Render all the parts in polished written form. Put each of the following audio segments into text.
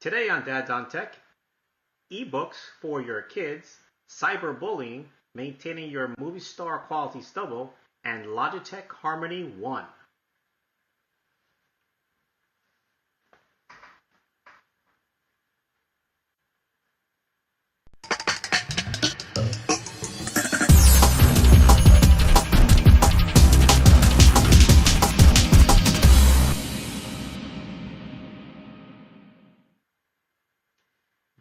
Today on Dads on Tech, ebooks for your kids, cyberbullying, maintaining your movie star quality stubble, and Logitech Harmony One.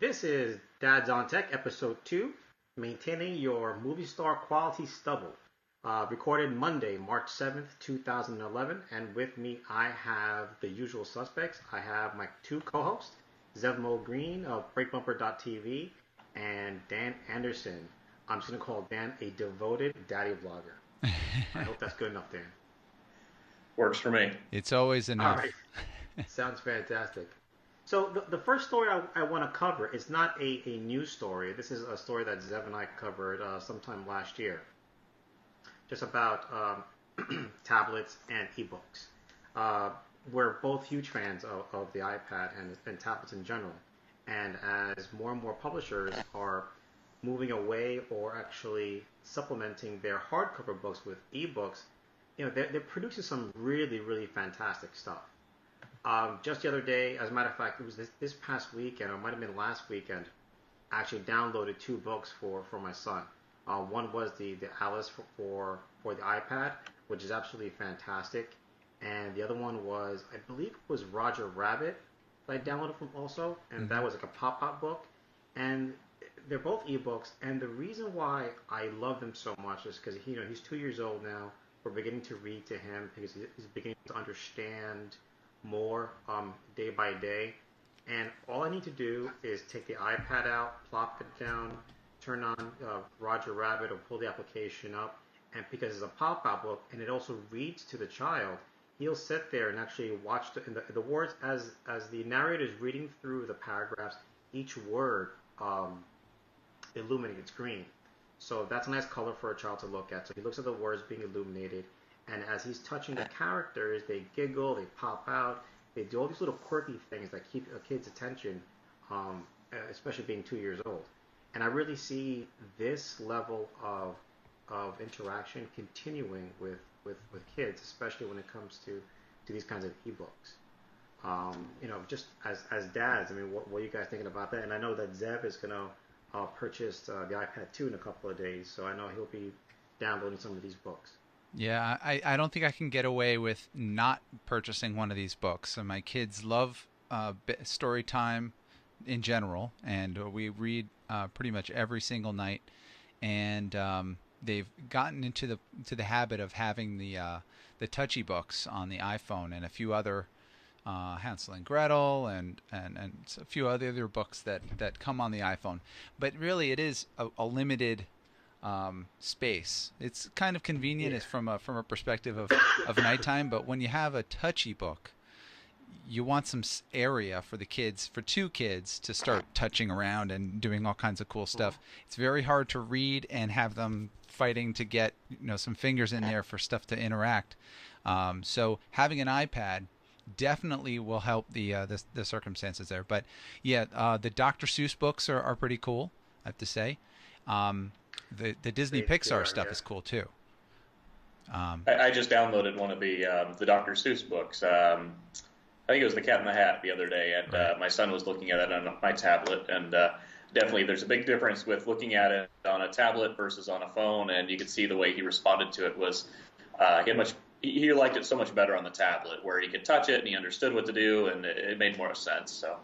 This is Dads on Tech, Episode 2, Maintaining Your Movie Star Quality Stubble. Recorded Monday, March 7th, 2011. And with me, I have the usual suspects. I have my two co-hosts, Zevmo Green of BreakBumper.tv and Dan Anderson. I'm just going to call Dan a devoted daddy vlogger. I hope that's good enough, Dan. Works for me. It's always enough. All right. Sounds fantastic. So the first story I want to cover is not a news story. This is a story that Zev and I covered sometime last year, just about tablets and ebooks. We're both huge fans of the iPad and tablets in general. And as more and more publishers are moving away or actually supplementing their hardcover books with ebooks, they're producing some really, really fantastic stuff. Just the other day, as a matter of fact, it was this past weekend, or it might have been last weekend, I actually downloaded two books for my son. One was the Alice for the iPad, which is absolutely fantastic. And the other one was, I believe it was Roger Rabbit that I downloaded from also. And that was like a pop-up book. And they're both ebooks. And the reason why I love them so much is because he's 2 years old now. We're beginning to read to him because he's beginning to understand more day by day, and all I need to do is take the iPad out, plop it down, turn on Roger Rabbit, or pull the application up, and because it's a pop-out book and it also reads to the child, he'll sit there and actually watch the words as the narrator is reading through the paragraphs. Each word illuminates green, so that's a nice color for a child to look at. So he looks at the words being illuminated. And as he's touching the characters, they giggle, they pop out, they do all these little quirky things that keep a kid's attention, especially being 2 years old. And I really see this level of interaction continuing with kids, especially when it comes to these kinds of ebooks. Just as dads, I mean, what are you guys thinking about that? And I know that Zev is going to purchase the iPad 2 in a couple of days, so I know he'll be downloading some of these books. Yeah, I don't think I can get away with not purchasing one of these books. So my kids love story time in general, and we read pretty much every single night. And they've gotten into the habit of having the touchy books on the iPhone and a few other Hansel and Gretel and a few other books that come on the iPhone. But really, it is a limited space. It's kind of convenient from a perspective of nighttime, but when you have a touchy book, you want some area for the kids, for two kids, to start touching around and doing all kinds of cool stuff. It's very hard to read and have them fighting to get some fingers in there for stuff to interact. So having an iPad definitely will help the circumstances there. But yeah, the Dr. Seuss books are pretty cool, I have to say. The Disney Pixar stuff is cool too. I just downloaded one of the Dr. Seuss books. I think it was The Cat in the Hat the other day, and my son was looking at it on my tablet. And definitely, there's a big difference with looking at it on a tablet versus on a phone. And you could see the way he responded to it was he liked it so much better on the tablet, where he could touch it and he understood what to do, and it made more sense. So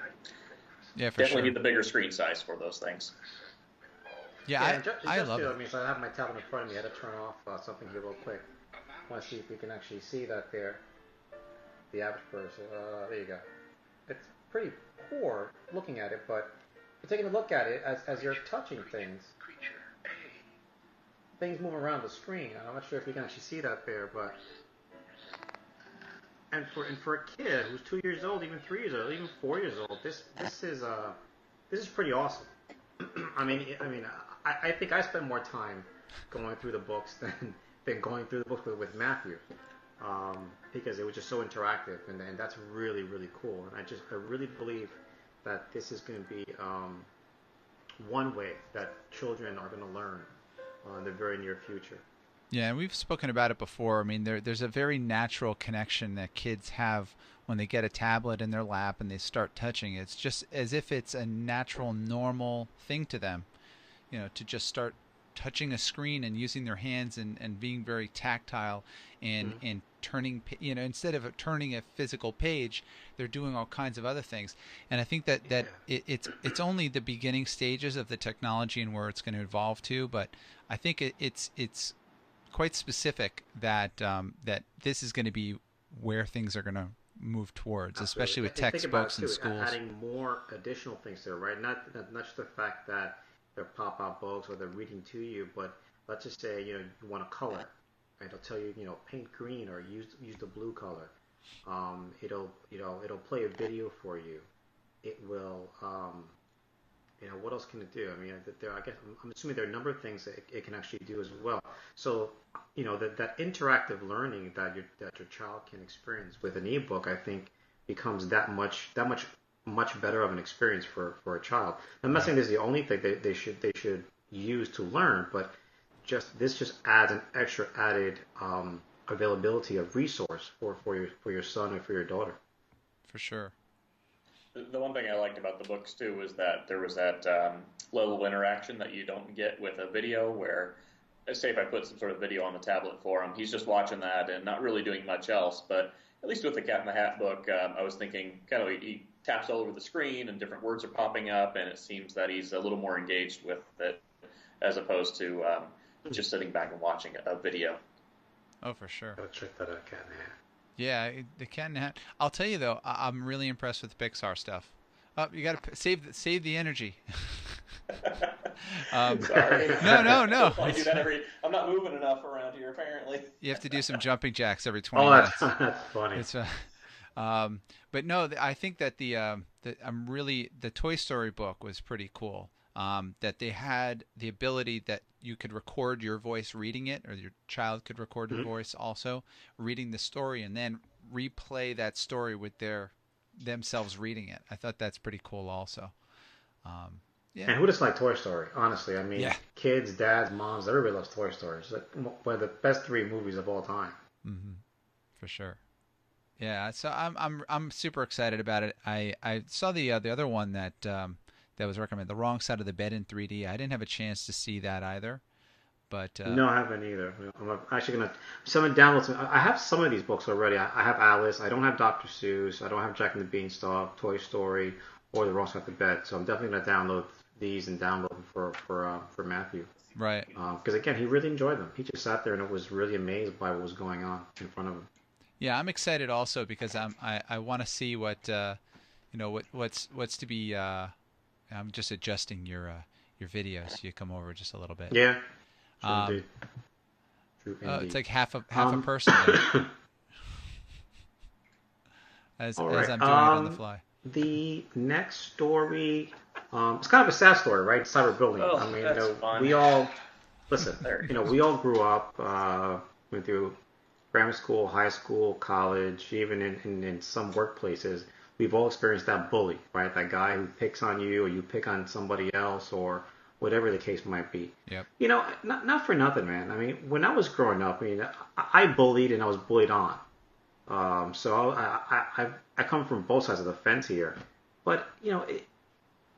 yeah, for definitely sure. need the bigger screen size for those things. Yeah, I love it. I mean, so I have my tablet in front of me. I had to turn off something here real quick. I want to see if we can actually see that there. The average person. There you go. It's pretty poor looking at it, but you're taking a look at it as you're touching things. Things move around the screen. I'm not sure if you can actually see that there, but and for a kid who's 2 years old, even 3 years old, even 4 years old, this is pretty awesome. I think I spend more time going through the books than going through the books with Matthew, because it was just so interactive, and that's really, really cool. And I really believe that this is going to be one way that children are going to learn in the very near future. Yeah, and we've spoken about it before. I mean, there's a very natural connection that kids have when they get a tablet in their lap and they start touching it. It's just as if it's a natural, normal thing to them, to just start touching a screen and using their hands and being very tactile and turning, instead of turning a physical page, they're doing all kinds of other things. And I think that it's only the beginning stages of the technology and where it's going to evolve to, but I think it's quite specific that that this is going to be where things are going to move towards, especially with textbooks and schools. Adding more additional things there, right? Not just the fact that they're pop-out books or they're reading to you, but let's just say you want to color, right? It'll tell you paint green or use the blue color. It'll play a video for you. It will what else can it do? I mean, I guess I'm assuming there are a number of things that it can actually do as well. So, that interactive learning that your child can experience with an ebook, I think, becomes that much better of an experience for a child. I'm not saying this is the only thing they should use to learn, but this just adds an extra added availability of resource for your son or for your daughter. For sure. The one thing I liked about the books, too, was that there was that level of interaction that you don't get with a video where, say if I put some sort of video on the tablet for him, he's just watching that and not really doing much else. But at least with the Cat in the Hat book, I was thinking kind of he taps all over the screen and different words are popping up, and it seems that he's a little more engaged with it as opposed to just sitting back and watching a video. Oh, for sure. Gotta check that out, Cat in the Hat. Yeah, the Cat in the Hat. I'll tell you though, I'm really impressed with the Pixar stuff. You got to save the energy. Sorry. No. I do that I'm not moving enough around here, apparently. You have to do some jumping jacks every 20 minutes. That's funny. It's, but no, I think that the Toy Story book was pretty cool. That they had the ability that you could record your voice reading it, or your child could record your voice also reading the story, and then replay that story with themselves reading it. I thought that's pretty cool also. Yeah. And who doesn't like Toy Story? Honestly, I mean, kids, dads, moms, everybody loves Toy Story. It's like one of the best 3 movies of all time. Mm-hmm. For sure. Yeah, so I'm super excited about it. I saw the other one that was recommended, The Wrong Side of the Bed in 3D. I didn't have a chance to see that either. But no, I haven't either. I'm actually gonna download some. I have some of these books already. I have Alice. I don't have Dr. Seuss. I don't have Jack and the Beanstalk, Toy Story, or The Wrong Side of the Bed. So I'm definitely gonna download these and download them for Matthew. Right. Because again, he really enjoyed them. He just sat there and was really amazed by what was going on in front of him. Yeah, I'm excited also because I want to see what what's to be. I'm just adjusting your video so you come over just a little bit. Yeah. True indeed. It's like half a person as I'm doing it on the fly. The next story, it's kind of a sad story, right? Cyberbullying. Oh, I mean, that's fun. we all we all grew up, went through grammar school, high school, college, even in some workplaces. We've all experienced that bully, right? That guy who picks on you, or you pick on somebody else, or whatever the case might be. Yep. Not for nothing, man. I mean, when I was growing up, I mean, I bullied and I was bullied on. So I come from both sides of the fence here, but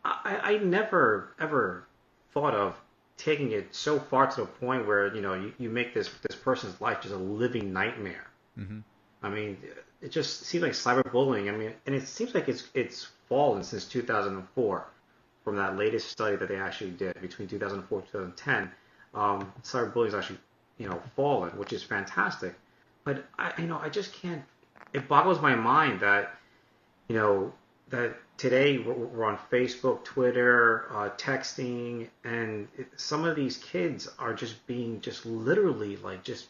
I never ever thought of taking it so far to the point where you make this person's life just a living nightmare. Mm-hmm. I mean, it just seems like cyberbullying. I mean, and it seems like it's fallen since 2004 from that latest study that they actually did between 2004 and 2010. Cyberbullying is actually fallen, which is fantastic. But I just can't. It boggles my mind that that today we're on Facebook, Twitter, texting, and some of these kids are just being literally just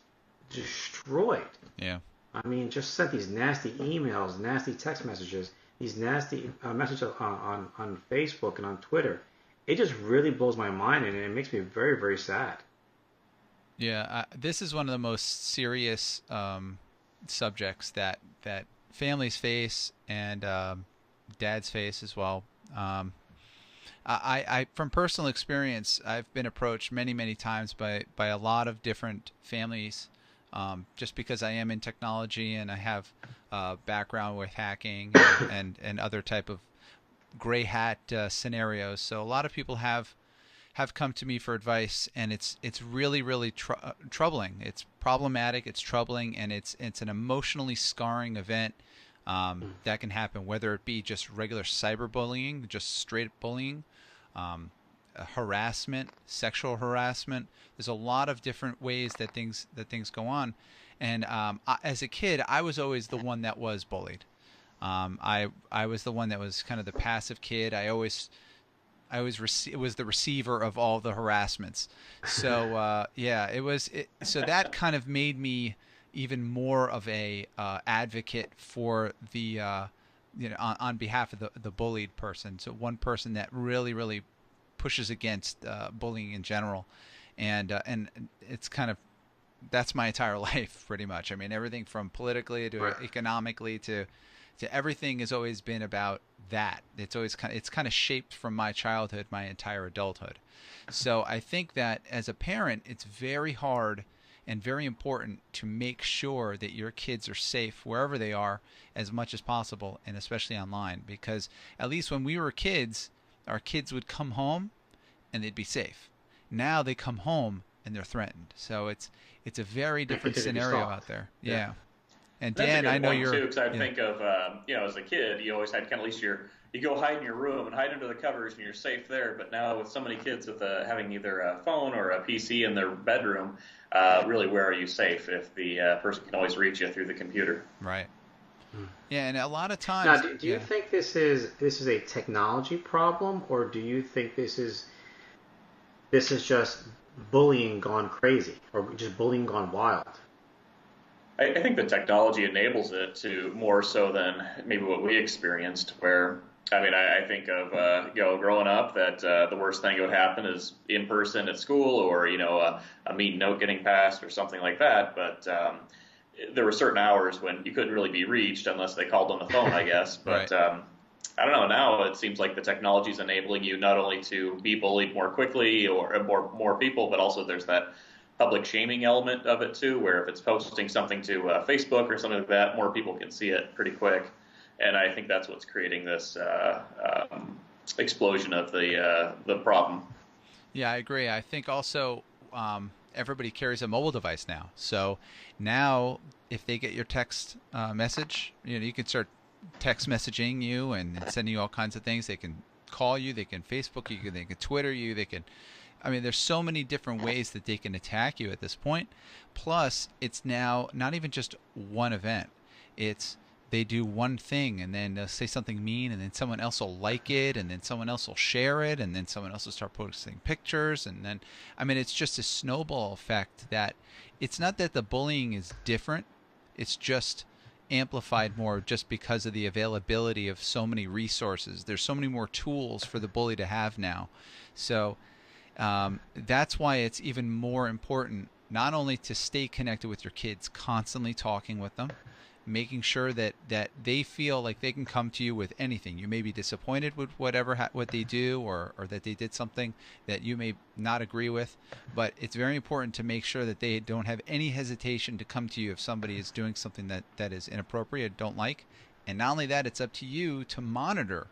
destroyed. Yeah. I mean, just sent these nasty emails, nasty text messages, these nasty messages on Facebook and on Twitter. It just really blows my mind, and it makes me very, very sad. Yeah, this is one of the most serious subjects that families face and dads face as well. I from personal experience, I've been approached many times by a lot of different families, just because I am in technology and I have a background with hacking and other type of gray hat scenarios. So a lot of people have come to me for advice, and it's really troubling. It's problematic, it's troubling, and it's an emotionally scarring event that can happen, whether it be just regular cyberbullying, just straight bullying, harassment, sexual harassment. There's a lot of different ways that things go on. And as a kid, I was always the one that was bullied. I was the one that was kind of the passive kid. I was the receiver of all the harassments. So so that kind of made me even more of a advocate for the on behalf of the bullied person. So one person that really pushes against bullying in general, and it's kind of, that's my entire life pretty much. I mean, everything from politically to economically to everything has always been about that. It's always kind of shaped from my childhood, my entire adulthood. So I think that as a parent, it's very hard and very important to make sure that your kids are safe wherever they are as much as possible, and especially online, because at least when we were kids, our kids would come home and they'd be safe. Now they come home and they're threatened. So it's a very different scenario out there. Yeah. And Dan, I know you're too, because I think of as a kid, you always had kind of, at least you go hide in your room and hide under the covers and you're safe there. But now with so many kids with having either a phone or a PC in their bedroom, really, where are you safe if the person can always reach you through the computer? Right. Yeah, and a lot of times. Now, do you think this is a technology problem, or do you think this is just bullying gone crazy, or just bullying gone wild? I think the technology enables it to more so than maybe what we experienced, where, I think of, growing up that the worst thing that would happen is in person at school, or, a mean note getting passed or something like that. But there were certain hours when you couldn't really be reached unless they called on the phone, I guess. But right. I don't know. Now it seems like the technology is enabling you not only to be bullied more quickly or more people, but also there's that public shaming element of it too, where if it's posting something to Facebook or something like that, more people can see it pretty quick. And I think that's what's creating this explosion of the problem. Yeah, I agree. I think also everybody carries a mobile device now. So now if they get your text message, you can start text messaging you and sending you all kinds of things. They can call you, they can Facebook you, they can Twitter you, they can... there's so many different ways that they can attack you at this point. Plus, it's now not even just one event. It's they do one thing and then they'll say something mean, and then someone else will like it, and then someone else will share it, and then someone else will start posting pictures, and then it's just a snowball effect. That it's not that the bullying is different, it's just amplified more just because of the availability of so many resources. There's so many more tools for the bully to have now. So that's why it's even more important not only to stay connected with your kids, constantly talking with them, making sure that they feel like they can come to you with anything. You may be disappointed with what they do, or that they did something that you may not agree with, but it's very important to make sure that they don't have any hesitation to come to you if somebody is doing something that is inappropriate, don't like. And not only that, it's up to you to monitor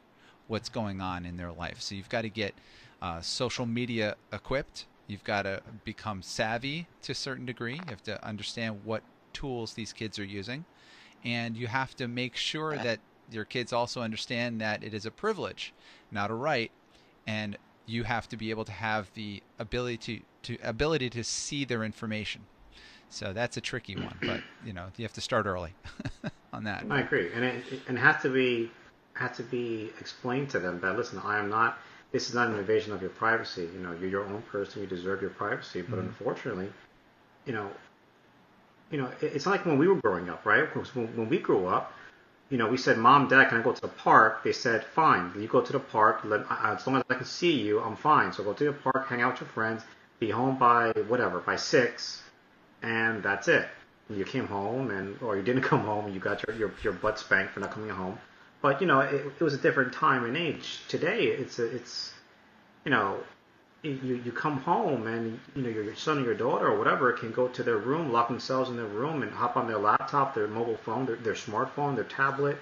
what's going on in their life. So you've got to get social media equipped. You've got to become savvy to a certain degree. You have to understand what tools these kids are using. And you have to make sure that your kids also understand that it is a privilege, not a right. And you have to be able to have the ability to see their information. So that's a tricky one, but you have to start early on that. I agree, and it has to be explained to them that, listen, this is not an invasion of your privacy. You're your own person. You deserve your privacy. But unfortunately, it's not like when we were growing up, right? When we grew up, we said, Mom, Dad, can I go to the park? They said, fine. You go to the park. As long as I can see you, I'm fine. So go to the park, hang out with your friends, be home by 6, and that's it. You came home, or you didn't come home, and you got your butt spanked for not coming home. But it was a different time and age. Today, it's you know, you come home and your son or your daughter or whatever can go to their room, lock themselves in their room, and hop on their laptop, their mobile phone, their smartphone, their tablet,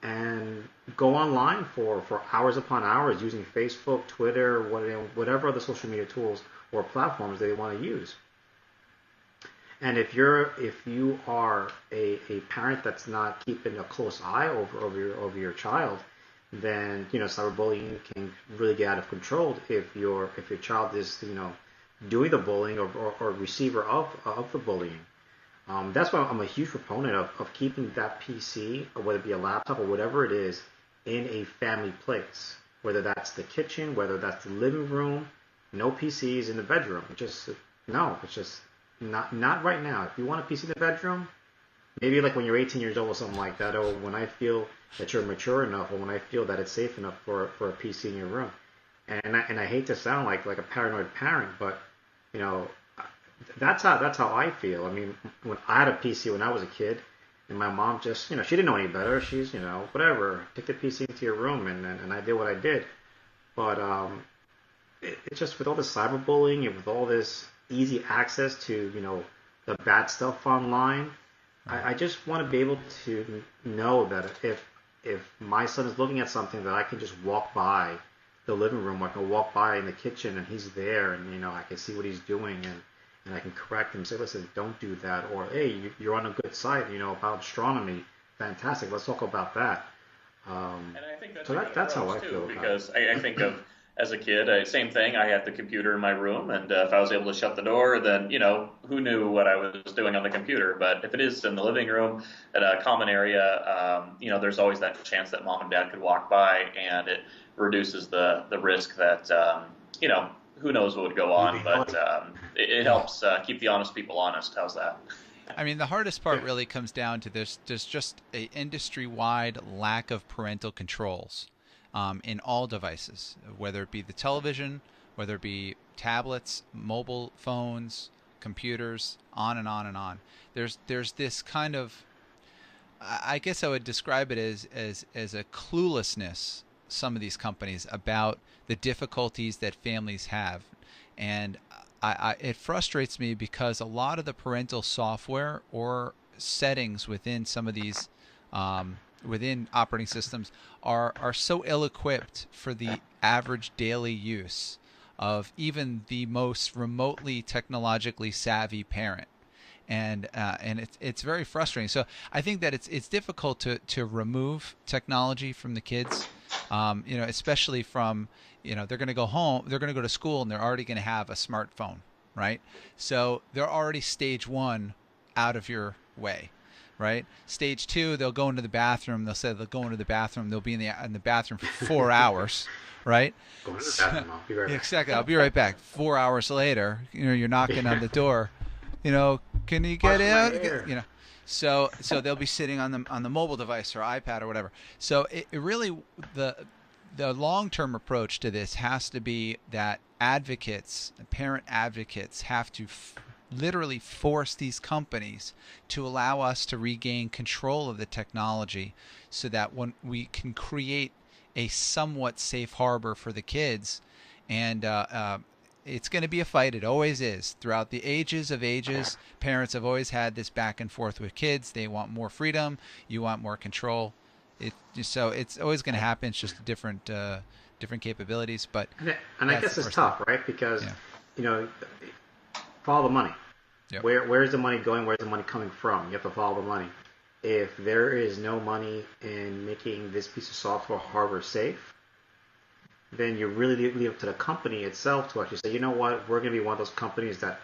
and go online for hours upon hours using Facebook, Twitter, whatever other social media tools or platforms they want to use. And if you are a parent that's not keeping a close eye over your child, then cyberbullying can really get out of control if your child is doing the bullying or receiver of the bullying. That's why I'm a huge proponent of keeping that PC, or whether it be a laptop or whatever it is, in a family place. Whether that's the kitchen, whether that's the living room, no PCs in the bedroom. It's just not right now. If you want a PC in the bedroom, maybe like when you're 18 years old or something like that, or when I feel that you're mature enough, or when I feel that it's safe enough for a PC in your room. And I hate to sound like a paranoid parent, but that's how I feel. I mean, when I had a PC when I was a kid, and my mom just she didn't know any better. She's whatever, take the PC into your room, and I did what I did. But it's just with all this cyberbullying and with all this easy access to the bad stuff online, I just want to be able to know that if my son is looking at something, that I can just walk by the living room, or I can walk by in the kitchen and he's there, and I can see what he's doing, and I can correct him, say, listen, don't do that, or hey, you're on a good site, about astronomy, fantastic, let's talk about that. And I think that's how I feel because I think of, as a kid, same thing. I had the computer in my room, and if I was able to shut the door, then who knew what I was doing on the computer? But if it is in the living room, at a common area, there's always that chance that mom and dad could walk by, and it reduces the risk that who knows what would go on. But it helps keep the honest people honest. How's that? I mean, the hardest part really comes down to there's just a industry-wide lack of parental controls. In all devices, whether it be the television, whether it be tablets, mobile phones, computers, on and on and on. There's this kind of, I guess I would describe it as a cluelessness, some of these companies, about the difficulties that families have. And it frustrates me because a lot of the parental software or settings within some of these within operating systems are so ill-equipped for the average daily use of even the most remotely technologically savvy parent, and it's very frustrating. So I think that it's difficult to remove technology from the kids, especially from they're going to go home, they're going to go to school, and they're already going to have a smartphone, right? So they're already stage one out of your way. Right. Stage two, they'll go into the bathroom. They'll say they'll go into the bathroom. They'll be in the bathroom for 4 hours. Right. Go into the bathroom. I'll be right back. Exactly. I'll be right back. 4 hours later, you're knocking on the door. Can you get in? So they'll be sitting on the mobile device or iPad or whatever. So it really the long-term approach to this has to be that parent advocates have to literally force these companies to allow us to regain control of the technology, so that when we can create a somewhat safe harbor for the kids. And it's going to be a fight. It always is. Throughout the ages of ages, parents have always had this back and forth with kids. They want more freedom. You want more control. So it's always going to happen. It's just different capabilities. But and I guess it's tough, right? Because follow the money. Yep. Where's the money going? Where's the money coming from? You have to follow the money. If there is no money in making this piece of software hardware safe, then you really leave it to the company itself to actually say, you know what, we're going to be one of those companies that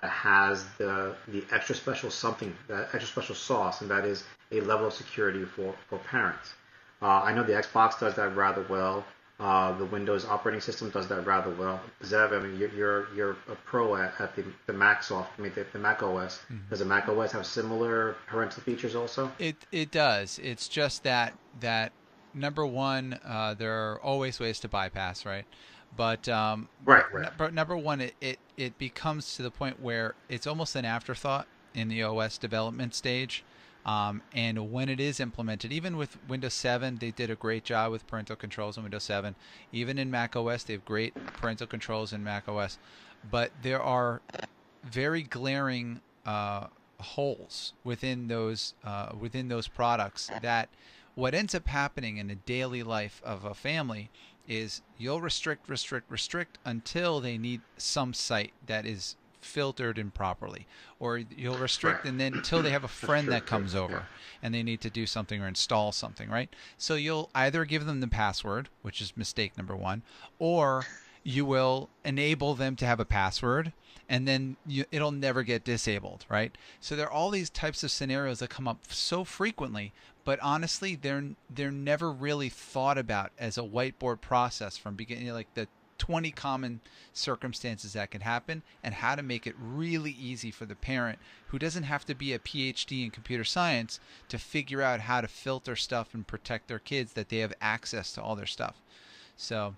has the extra special something, that extra special sauce, and that is a level of security for parents. I know the Xbox does that rather well. The Windows operating system does that rather well. Zev, I mean, you're a pro at the Mac the Mac OS. Mm-hmm. Does the Mac OS have similar parental features also? It does. It's just that number one, there are always ways to bypass, right? But right. But number one, it becomes to the point where it's almost an afterthought in the OS development stage. And when it is implemented, even with Windows 7, they did a great job with parental controls in Windows 7. Even in Mac OS, they have great parental controls in Mac OS. But there are very glaring holes within those products that what ends up happening in the daily life of a family is you'll restrict until they need some site that is filtered improperly, or you'll restrict and then until they have a friend that comes over and they need to do something or install something, right? So you'll either give them the password, which is mistake number one, or you will enable them to have a password and then it'll never get disabled, right? So there are all these types of scenarios that come up so frequently, but honestly they're never really thought about as a whiteboard process from beginning, like the 20 common circumstances that can happen and how to make it really easy for the parent who doesn't have to be a PhD in computer science to figure out how to filter stuff and protect their kids, that they have access to all their stuff. So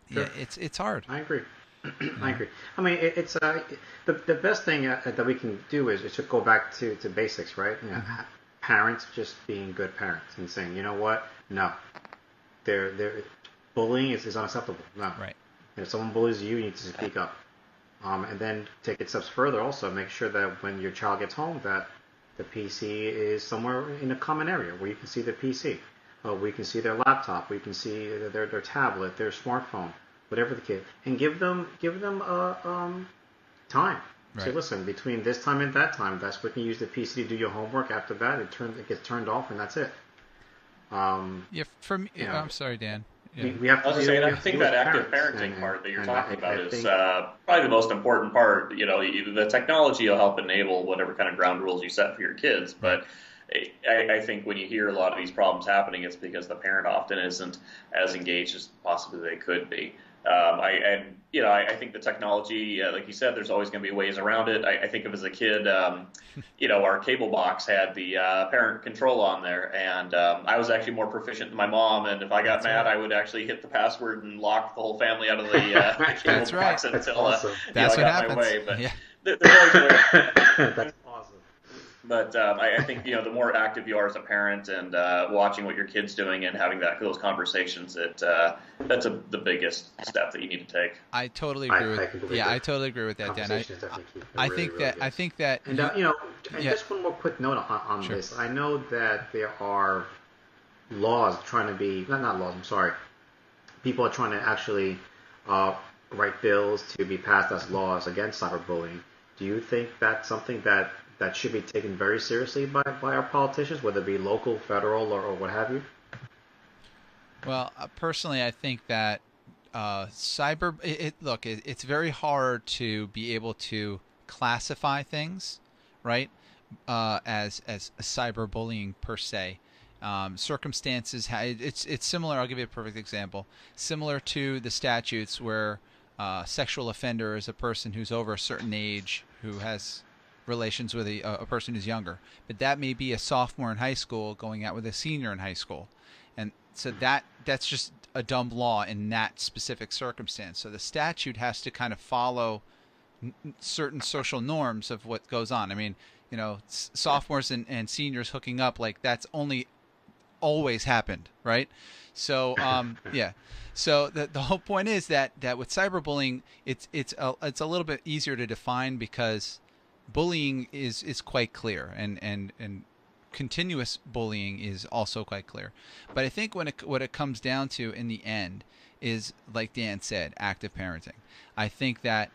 yeah, it's hard. I agree. I agree. I mean, it's the best thing that we can do is to go back to basics, right? You know, parents just being good parents and saying, you know what, no, bullying is unacceptable. No. Right. If someone bullies you, you need to speak up. And then take it steps further also. Make sure that when your child gets home that the PC is somewhere in a common area where you can see the PC. We can see their laptop. We can see their tablet, their smartphone, whatever the case. And give them time. Right. Say, listen, between this time and that time, that's when you use the PC to do your homework. After that, it gets turned off and that's it. For me, I'm sorry, Dan. Yeah. We have to I think that active parenting part that you're talking about is probably the most important part. You know, the technology will help enable whatever kind of ground rules you set for your kids, but I think when you hear a lot of these problems happening, it's because the parent often isn't as engaged as possibly they could be. I think the technology, like you said, there's always going to be ways around it. I think of as a kid, our cable box had the parent control on there, and I was actually more proficient than my mom. And if I got mad, I would actually hit the password and lock the whole family out of the cable box until awesome. I got my way. But there's always a way. That's awesome. But I think the more active you are as a parent and watching what your kid's doing and having those conversations, that's the biggest step that you need to take. I totally agree I totally agree with that, Dan. I think that and just one more quick note on this. I know that there are laws trying to be not laws. I'm sorry. People are trying to actually write bills to be passed as laws against cyberbullying. Do you think that's something that should be taken very seriously by our politicians, whether it be local, federal, or what have you? Well, personally, I think that it's very hard to be able to classify things, right, as cyberbullying per se. Circumstances, it's similar. I'll give you a perfect example. Similar to the statutes where sexual offender is a person who's over a certain age who has relations with a person who's younger, but that may be a sophomore in high school going out with a senior in high school, and so that's just a dumb law in that specific circumstance. So the statute has to kind of follow certain social norms of what goes on. I mean, sophomores and seniors hooking up, like that's only always happened, right? So so the whole point is that with cyberbullying, it's a little bit easier to define because bullying is quite clear, and continuous bullying is also quite clear. But I think what it comes down to in the end is, like Dan said, active parenting. I think that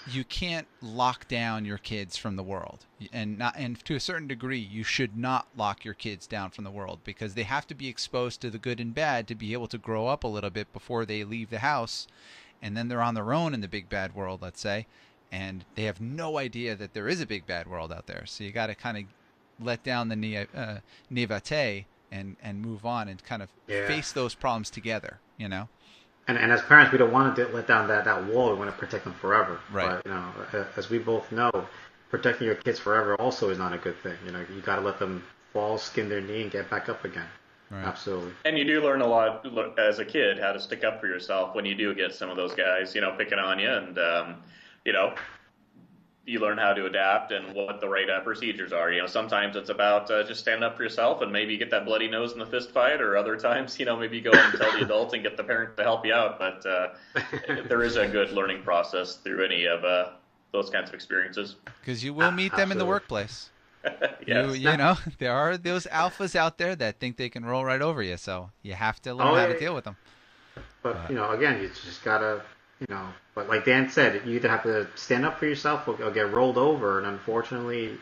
you can't lock down your kids from the world, and to a certain degree, you should not lock your kids down from the world, because they have to be exposed to the good and bad to be able to grow up a little bit before they leave the house, and then they're on their own in the big bad world, let's say. And they have no idea that there is a big bad world out there. So you got to kind of let down the naivete and move on and kind of face those problems together, And as parents, we don't want to let down that wall. We want to protect them forever. Right. But, as we both know, protecting your kids forever also is not a good thing. You got to let them fall, skin their knee, and get back up again. Right. Absolutely. And you do learn a lot as a kid how to stick up for yourself when you do get some of those guys, picking on you, and you learn how to adapt and what the right procedures are. Sometimes it's about just stand up for yourself and maybe you get that bloody nose in the fist fight, or other times, maybe you go and tell the adult and get the parent to help you out. But there is a good learning process through any of those kinds of experiences. Because you will meet them in the workplace. Yes. There are those alphas out there that think they can roll right over you, so you have to learn how to deal with them. But, again, you just gotta, but like Dan said, you either have to stand up for yourself or get rolled over, and unfortunately,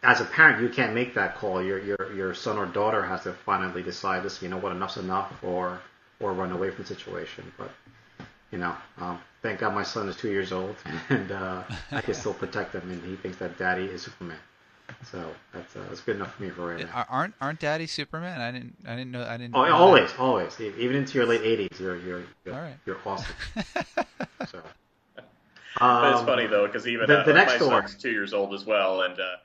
as a parent, you can't make that call. Your son or daughter has to finally decide this, enough's enough, or run away from the situation. But, thank God my son is 2 years old, and I can still protect him, and he thinks that Daddy is Superman. So that's good enough for me for right now. Aren't Daddy Superman? I didn't know. Oh, always. Even into your late 80s, you're awesome. So. But it's funny though, because even the next my story. son's 2 years old as well, and I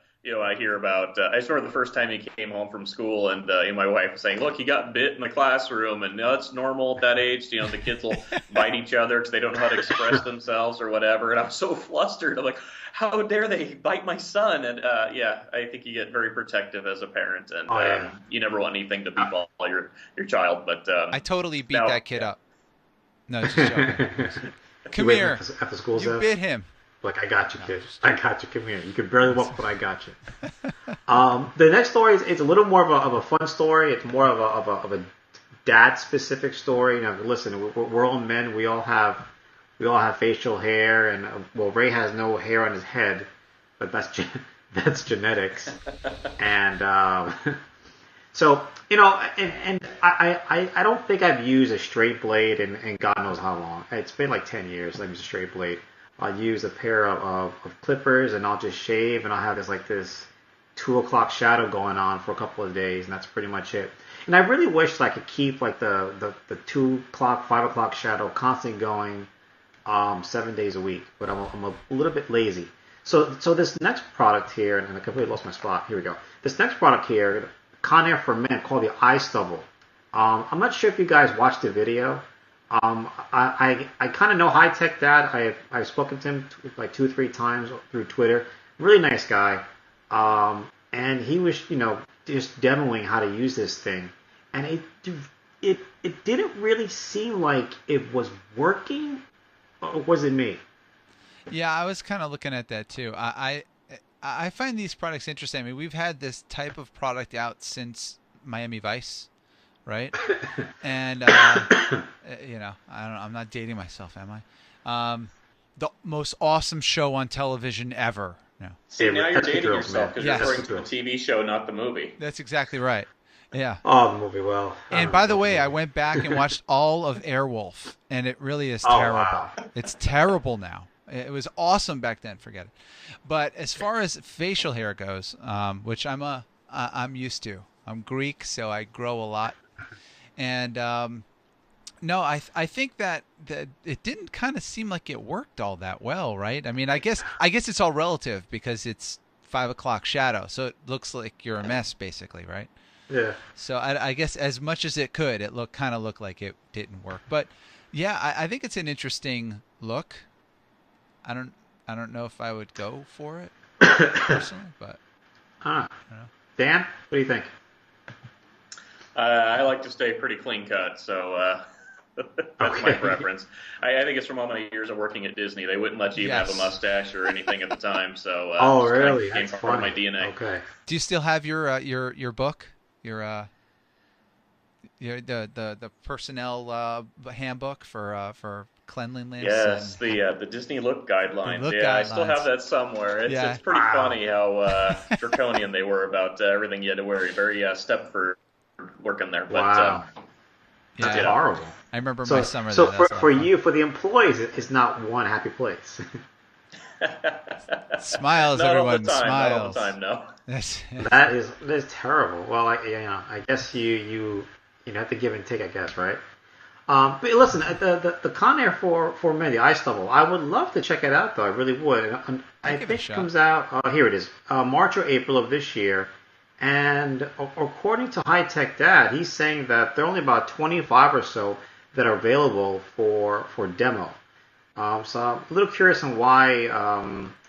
hear about. I just remember the first time he came home from school, and my wife was saying, "Look, he got bit in the classroom, and it's normal at that age. The kids will bite each other because they don't know how to express themselves or whatever." And I'm so flustered. I'm like, "How dare they bite my son?" And I think you get very protective as a parent, and you never want anything to befall your child. But I totally beat that kid up. No, just joking. Come here. After school, you bit him. Like, I got you, kid. I got you. Come here. You can barely walk, but I got you. The next story it's a little more of a fun story. It's more of a dad-specific story. Listen, we're all men. We all have facial hair, and Ray has no hair on his head, but that's genetics. And so and I don't think I've used a straight blade in God knows how long. It's been like 10 years. I've used a straight blade. I'll use a pair of clippers, and I'll just shave, and I'll have this 2 o'clock shadow going on for a couple of days, and that's pretty much it. And I really wish that I could keep like the 2 o'clock, 5 o'clock shadow constantly going 7 days a week, but I'm a little bit lazy. So this next product here, and I completely lost my spot. Here we go. This next product here, Conair for Men, called the eye Stubble. I'm not sure if you guys watched the video. I kind of know High Tech Dad. I've spoken to him like 2 or 3 times through Twitter. Really nice guy. And he was, just demoing how to use this thing, and it didn't really seem like it was working. Or was it me? Yeah, I was kind of looking at that too. I find these products interesting. I mean, we've had this type of product out since Miami Vice, right? And I'm not dating myself, am I? The most awesome show on television ever. No. See, now you're dating yourself because you're referring to the TV show, not the movie. That's exactly right. Yeah. Oh, the movie, well. And by the way, I went back and watched all of Airwolf, and it really is terrible. Wow. It's terrible now. It was awesome back then. Forget it. But as far as facial hair goes, which I'm used to. I'm Greek, so I grow a lot. And no, I think that it didn't kind of seem like it worked all that well, right? I mean, I guess it's all relative because it's 5 o'clock shadow, so it looks like you're a mess, basically, right? Yeah. So I guess as much as it could, it kind of looked like it didn't work. But yeah, I think it's an interesting look. I don't know if I would go for it personally, but I don't know. Dan, what do you think? I like to stay pretty clean cut, so that's my preference. I think it's from all my years of working at Disney. They wouldn't let you even have a mustache or anything at the time. So oh, really? Kind of came part of my DNA. Okay. Do you still have your book? The personnel handbook for cleanliness. Yes, the Disney Look Guidelines. Look guidelines. I still have that somewhere. It's pretty funny how draconian they were about everything you had to wear. Very step for working there. But, wow. That's horrible. I remember my summer. So for the employees, it's not one happy place. Smiles, not everyone. All the time, smiles. Not all the time, no. That is terrible. Well, I guess you have to give and take, I guess, right? But listen, the Conair for Men, the eye Stubble, I would love to check it out, though. I really would. I think it comes out. Here it is, March or April of this year. And according to High Tech Dad, he's saying that there are only about 25 or so that are available for demo. So I'm a little curious on why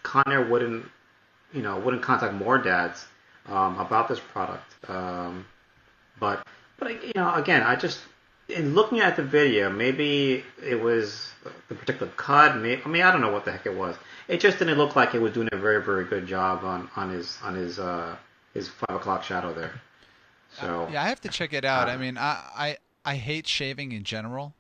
Conair wouldn't contact more dads about this product. But again, in looking at the video, maybe it was the particular cut. I don't know what the heck it was. It just didn't look like it was doing a very, very good job on his 5 o'clock shadow there. So yeah, I have to check it out. I mean, I hate shaving in general.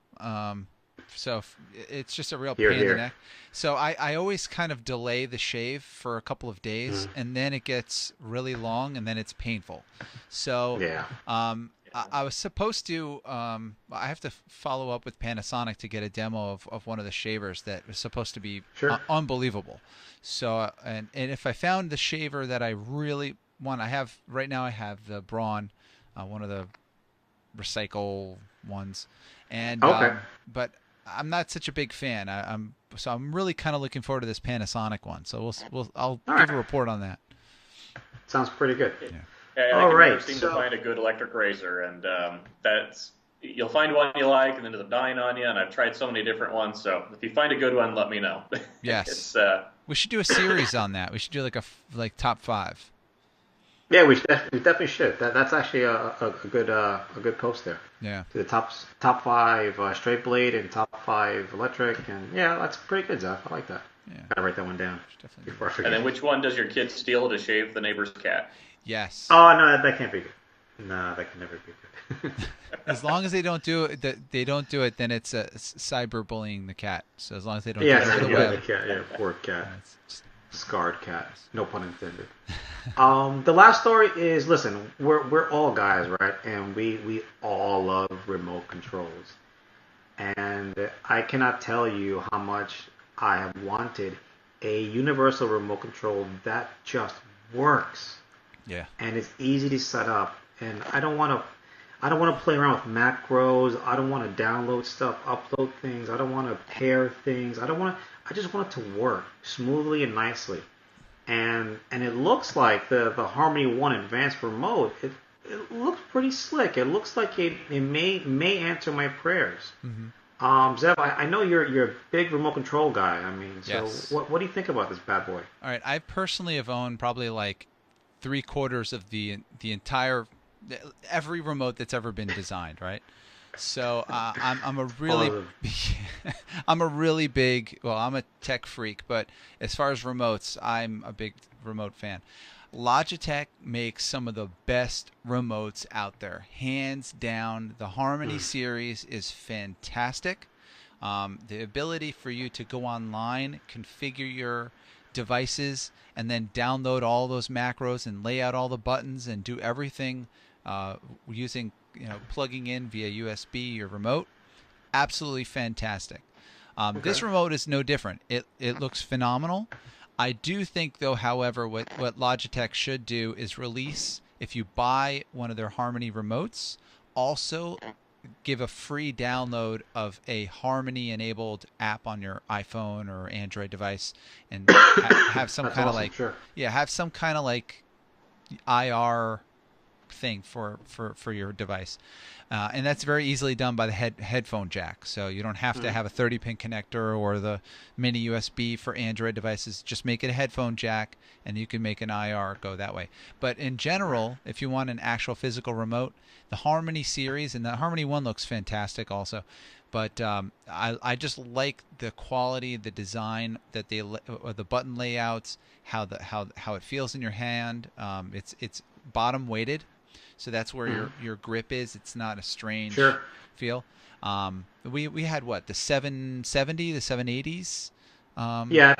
So it's just a real pain in the neck. So I always kind of delay the shave for a couple of days, and then it gets really long, and then it's painful. So yeah. I was supposed to. I have to follow up with Panasonic to get a demo of one of the shavers that was supposed to be unbelievable. So and if I found the shaver that I really want, I have the Braun, one of the recycle ones, and but I'm not such a big fan. I'm really kind of looking forward to this Panasonic one. So I'll give a report on that. Sounds pretty good. Yeah. I never seem to find a good electric razor, and you'll find one you like, and then end up dying on you. And I've tried so many different ones. So if you find a good one, let me know. Yes. We should do a series on that. We should do like top 5. Yeah, we definitely should. That's actually a good post there. Yeah. To the top 5 straight blade and top 5 electric, and yeah, that's pretty good, Zeph. I like that. Yeah. Gotta write that one down before I forget. And then which one does your kid steal to shave the neighbor's cat? Yes. Oh no, that can't be good. No, that can never be good. As long as they don't do it, then it's cyberbullying the cat. So as long as they don't do it for the web. The cat, poor cat. Scarred cat. No pun intended. The last story is, listen, we're all guys, right? And we all love remote controls. And I cannot tell you how much I have wanted a universal remote control that just works. Yeah. And it's easy to set up. And I don't want to play around with macros. I don't want to download stuff, upload things. I don't want to pair things. I just want it to work smoothly and nicely. And it looks like the Harmony One Advanced Remote, it looks pretty slick. It looks like it may answer my prayers. Mm-hmm. Zev, I know you're a big remote control guy. I mean, so yes. What do you think about this bad boy? All right, I personally have owned probably like 3/4 of the entire every remote that's ever been designed, right? So I'm a really big. Well, I'm a tech freak, but as far as remotes, I'm a big remote fan. Logitech makes some of the best remotes out there, hands down. The Harmony series is fantastic. The ability for you to go online, configure your devices, and then download all those macros and lay out all the buttons and do everything using, plugging in via USB your remote, absolutely fantastic. This remote is no different. It looks phenomenal. I do think, though, however, what Logitech should do is release, if you buy one of their Harmony remotes, also give a free download of a Harmony-enabled app on your iPhone or Android device, and have some kind of have some kind of like IR thing for your device, and that's very easily done by the headphone jack. So you don't have to have a 30-pin connector or the mini USB for Android devices. Just make it a headphone jack, and you can make an IR go that way. But in general, if you want an actual physical remote, the Harmony series and the Harmony One looks fantastic also. But I just like the quality, the design that the button layouts, how it feels in your hand. It's bottom weighted. So that's where your grip is. It's not a strange feel. We had the 770, the 780s. Yeah,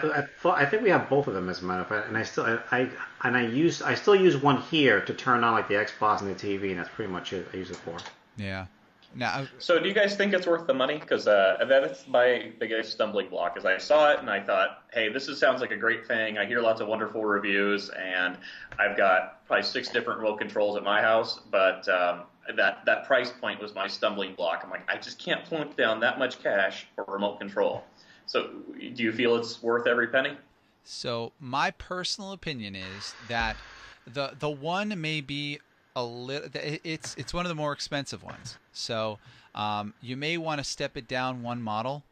I think we have both of them, as a matter of fact. And I still use one here to turn on like the Xbox and the TV, and that's pretty much it. I use it for. Yeah. Now, so do you guys think it's worth the money? Because that's my biggest stumbling block. Is I saw it and I thought, hey, sounds like a great thing. I hear lots of wonderful reviews, and I've got probably 6 different remote controls at my house. But that price point was my stumbling block. I'm like, I just can't plunk down that much cash for a remote control. So do you feel it's worth every penny? So my personal opinion is that the one may be a little. It's one of the more expensive ones. So you may want to step it down one model,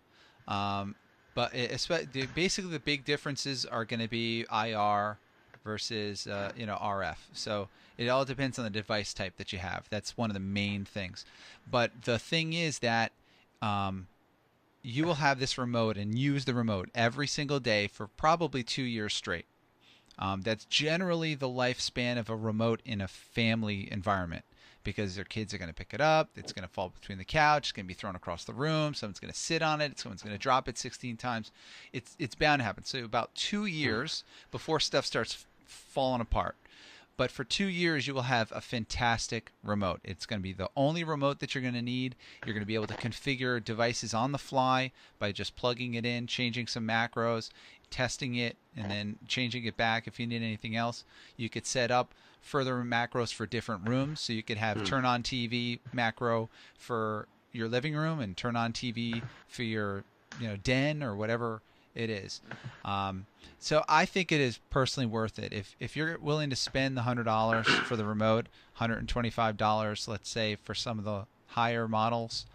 but But basically the big differences are going to be IR versus RF. So it all depends on the device type that you have. That's one of the main things. But the thing is that you will have this remote and use the remote every single day for probably 2 years straight. That's generally the lifespan of a remote in a family environment, because their kids are going to pick it up. It's going to fall between the couch. It's going to be thrown across the room. Someone's going to sit on it. Someone's going to drop it 16 times. It's bound to happen. So about 2 years before stuff starts falling apart. But for 2 years, you will have a fantastic remote. It's going to be the only remote that you're going to need. You're going to be able to configure devices on the fly by just plugging it in, changing some macros, testing it, and then changing it back if you need anything else. You could set up further macros for different rooms. So you could have turn on TV macro for your living room and turn on TV for your den or whatever it is. So I think it is personally worth it. If you're willing to spend the $100 for the remote, $125, let's say, for some of the higher models,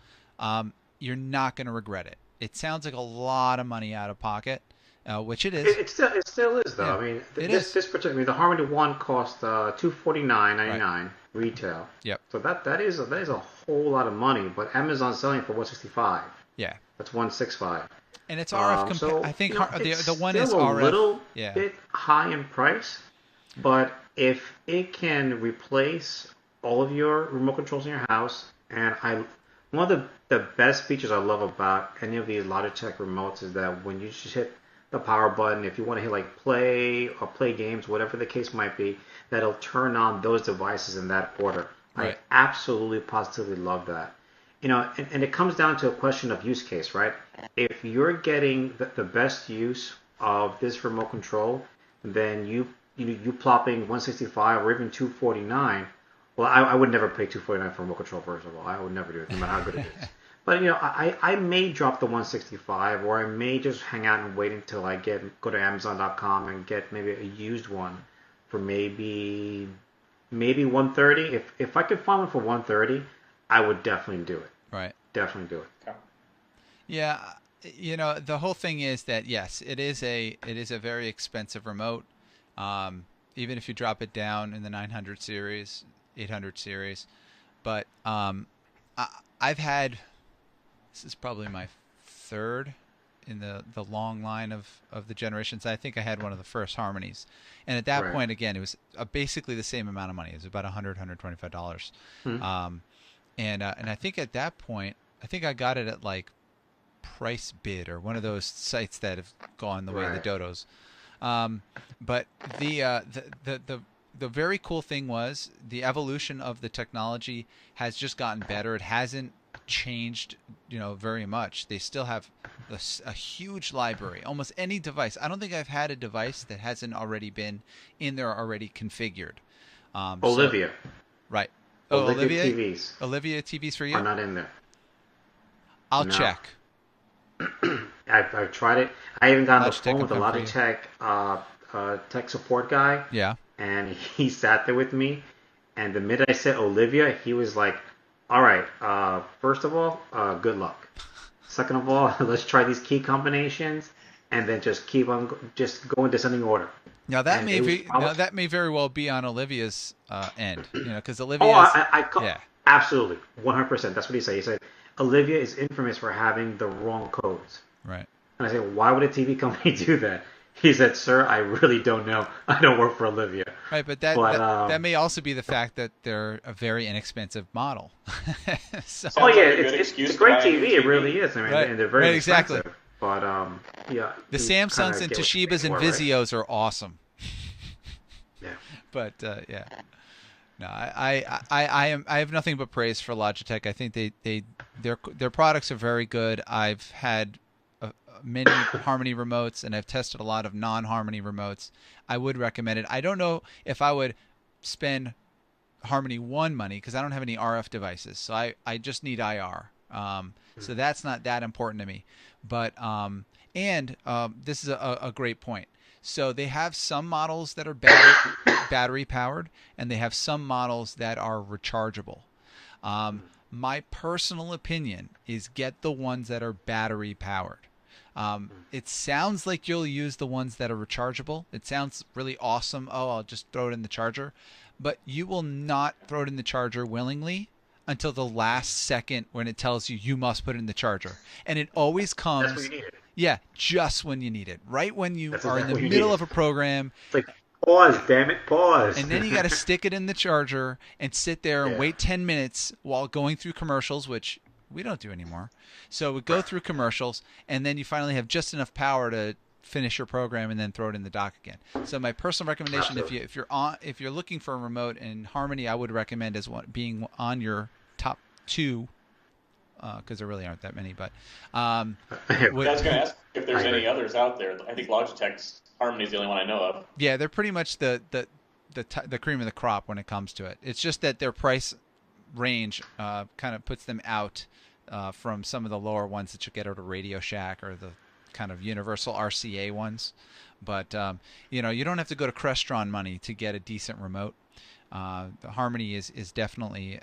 you're not going to regret it. It sounds like a lot of money out of pocket, which it is. It still is, though. Yeah, I mean, this particular, the Harmony One cost $249.99 retail. Yep. So that is a whole lot of money, but Amazon's selling it for $165. Yeah. That's $165. And it's RF. So, I think the one is RF. a little bit high in price, but if it can replace all of your remote controls in your house, and one of the best features I love about any of these Logitech remotes is that when you just hit the power button, if you want to hit like play or play games, whatever the case might be, that'll turn on those devices in that order. Right. I absolutely, positively love that. And it comes down to a question of use case, right? If you're getting the best use of this remote control, then you plopping 165 or even 249. Well, I would never pay 249 for a remote control, first of all. I would never do it, no matter how good it is. But I may drop the 165, or I may just hang out and wait until I go to Amazon.com and get maybe a used one for maybe 130. If I could find one for 130, I would definitely do it. Right. Definitely do it. Yeah, the whole thing is that yes, it is a very expensive remote. Even if you drop it down in the 900 series, 800 series, but I've had, this is probably my third in the long line of the generations. I think I had one of the first Harmonies, and at that point, again, it was basically the same amount of money. It was about $125. And I think at that point, I think I got it at like Price Bid or one of those sites that have gone the way of the dodos. But the very cool thing was the evolution of the technology has just gotten better. It hasn't changed, very much. They still have a huge library. Almost any device. I don't think I've had a device that hasn't already been in there already configured. Olivia. Right. Olivia TVs. Olivia TVs for you? Are not in there. I'll check. I've tried it. I even got on the phone with a Logitech tech support guy. Yeah. And he sat there with me. And the minute I said Olivia, he was like, all right, first of all, good luck. Second of all, let's try these key combinations. And then just keep on, just go in descending order. Now that may very well be on Olivia's end, because Olivia. Absolutely, 100%. That's what he said. He said Olivia is infamous for having the wrong codes. Right. And I said, why would a TV company do that? He said, sir, I really don't know. I don't work for Olivia. Right, but that may also be the fact that they're a very inexpensive model. It's a great TV. It really is. I mean, and they're very expensive. Exactly. But the Samsungs and Toshibas and Vizios are awesome. Yeah. But yeah, no, I have nothing but praise for Logitech. I think their products are very good. I've had many Harmony remotes, and I've tested a lot of non-Harmony remotes. I would recommend it. I don't know if I would spend Harmony One money because I don't have any RF devices, so I just need IR. So that's not that important to me. But this is a great point. So they have some models that are battery powered, and they have some models that are rechargeable. My personal opinion is get the ones that are battery powered, It sounds like you'll use the ones that are rechargeable. It sounds really awesome. Oh, I'll just throw it in the charger. But you will not throw it in the charger willingly until the last second when it tells you you must put it in the charger. And it always comes. That's when you need it. Yeah, just when you need it. Right when you That's are in exactly the middle of a program. It's like, pause, damn it, pause. And then you got to stick it in the charger and sit there and wait 10 minutes while going through commercials, which we don't do anymore. So we go through commercials, and then you finally have just enough power to finish your program and then throw it in the dock again. So my personal recommendation, if you're looking for a remote in Harmony, I would recommend as being on your top 2, because there really aren't that many. But I was going to ask if there's any others out there. I think Logitech's Harmony is the only one I know of. Yeah, they're pretty much the cream of the crop when it comes to it. It's just that their price range kind of puts them out from some of the lower ones that you get out of Radio Shack or the kind of universal RCA ones. But you don't have to go to Crestron money to get a decent remote. The Harmony is definitely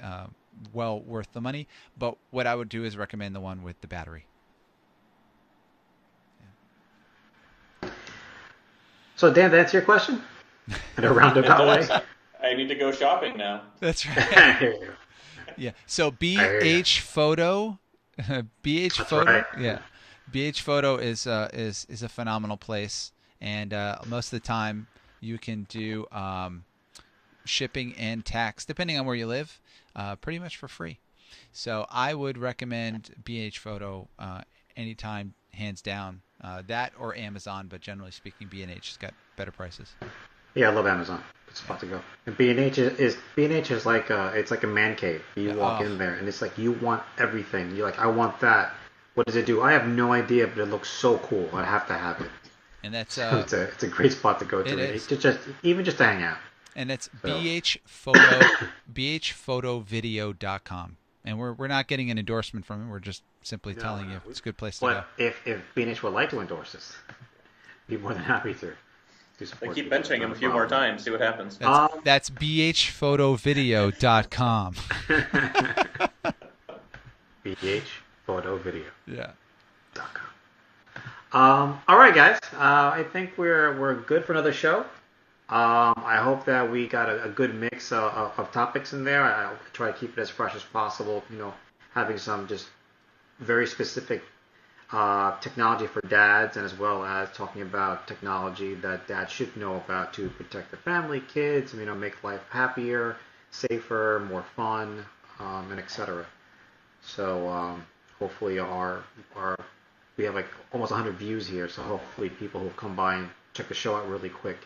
well worth the money. But what I would do is recommend the one with the battery. Yeah. So Dan, to answer your question in a roundabout way. I need to go shopping now. That's right. Yeah. So BH Photo, BH That's Photo, right. yeah. BH Photo is a phenomenal place, and most of the time you can do shipping and tax, depending on where you live, pretty much for free. So I would recommend BH Photo anytime, hands down. That or Amazon, but generally speaking, B&H has got better prices. Yeah, I love Amazon. It's about to go. And B&H is like it's like a man cave. You walk in there and it's like you want everything. You're like, I want that. What does it do? I have no idea, but it looks so cool. I have to have it. And that's it's a great spot to go to. It's just to hang out. And it's bhphotovideo.com. And we're not getting an endorsement from it. We're just simply telling you it's a good place to go. But if B&H would like to endorse us, be more than happy to. They keep mentioning him a few more times. See what happens. That's bhphotovideo.com. bhphotovideo. Yeah. .com. All right, guys. I think we're good for another show. I hope that we got a good mix of topics in there. I'll try to keep it as fresh as possible. Having some just very specific technology for dads, and as well as talking about technology that dads should know about to protect the family, kids, make life happier, safer, more fun, and etc. So hopefully we have like almost 100 views here, so hopefully people who come by and check the show out really quick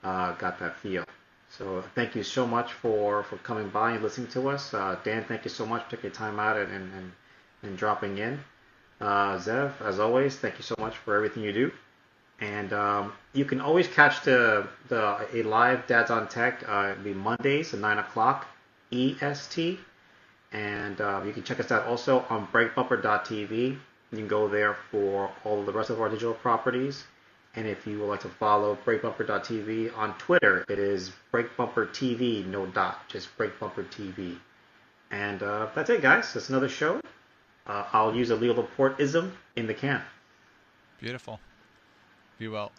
got that feel. So thank you so much for coming by and listening to us. Dan, thank you so much for taking time out and dropping in. Zev, as always, thank you so much for everything you do. And you can always catch a live Dads on Tech. It'll be Mondays at 9 o'clock EST. And you can check us out also on breakbumper.tv. You can go there for all of the rest of our digital properties. And if you would like to follow breakbumper.tv on Twitter, it is breakbumpertv, no dot, just breakbumpertv. And that's it, guys. That's another show. I'll use a Leo Laporte-ism in the can. Beautiful. Be well.